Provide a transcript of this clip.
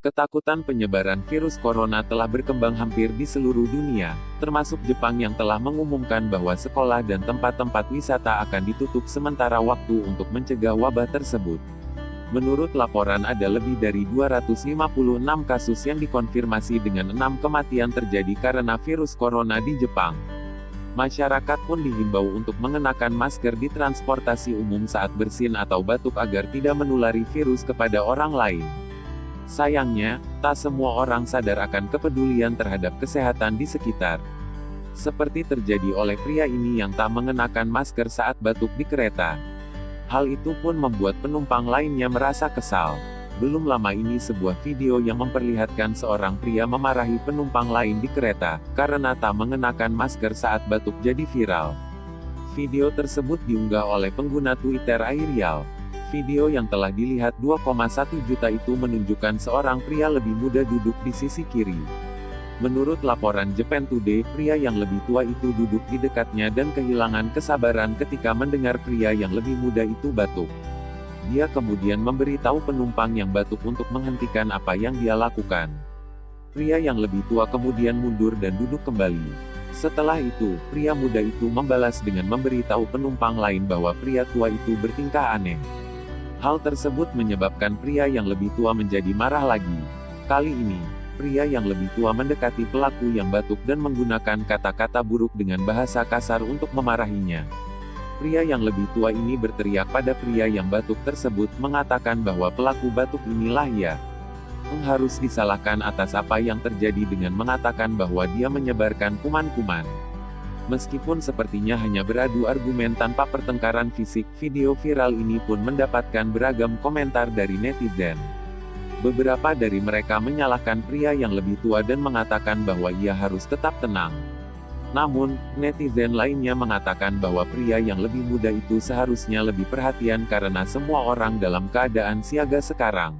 Ketakutan penyebaran virus corona telah berkembang hampir di seluruh dunia, termasuk Jepang yang telah mengumumkan bahwa sekolah dan tempat-tempat wisata akan ditutup sementara waktu untuk mencegah wabah tersebut. Menurut laporan ada lebih dari 256 kasus yang dikonfirmasi dengan 6 kematian terjadi karena virus corona di Jepang. Masyarakat pun dihimbau untuk mengenakan masker di transportasi umum saat bersin atau batuk agar tidak menulari virus kepada orang lain. Sayangnya, tak semua orang sadar akan kepedulian terhadap kesehatan di sekitar. Seperti terjadi oleh pria ini yang tak mengenakan masker saat batuk di kereta. Hal itu pun membuat penumpang lainnya merasa kesal. Belum lama ini sebuah video yang memperlihatkan seorang pria memarahi penumpang lain di kereta, karena tak mengenakan masker saat batuk jadi viral. Video tersebut diunggah oleh pengguna Twitter Aerial. Video yang telah dilihat 2,1 juta itu menunjukkan seorang pria lebih muda duduk di sisi kiri. Menurut laporan Japan Today, pria yang lebih tua itu duduk di dekatnya dan kehilangan kesabaran ketika mendengar pria yang lebih muda itu batuk. Dia kemudian memberitahu penumpang yang batuk untuk menghentikan apa yang dia lakukan. Pria yang lebih tua kemudian mundur dan duduk kembali. Setelah itu, pria muda itu membalas dengan memberitahu penumpang lain bahwa pria tua itu bertingkah aneh. Hal tersebut menyebabkan pria yang lebih tua menjadi marah lagi. Kali ini, pria yang lebih tua mendekati pelaku yang batuk dan menggunakan kata-kata buruk dengan bahasa kasar untuk memarahinya. Pria yang lebih tua ini berteriak pada pria yang batuk tersebut, mengatakan bahwa pelaku batuk inilah ia. Harus disalahkan atas apa yang terjadi dengan mengatakan bahwa dia menyebarkan kuman-kuman. Meskipun sepertinya hanya beradu argumen tanpa pertengkaran fisik, video viral ini pun mendapatkan beragam komentar dari netizen. Beberapa dari mereka menyalahkan pria yang lebih tua dan mengatakan bahwa ia harus tetap tenang. Namun, netizen lainnya mengatakan bahwa pria yang lebih muda itu seharusnya lebih perhatian karena semua orang dalam keadaan siaga sekarang.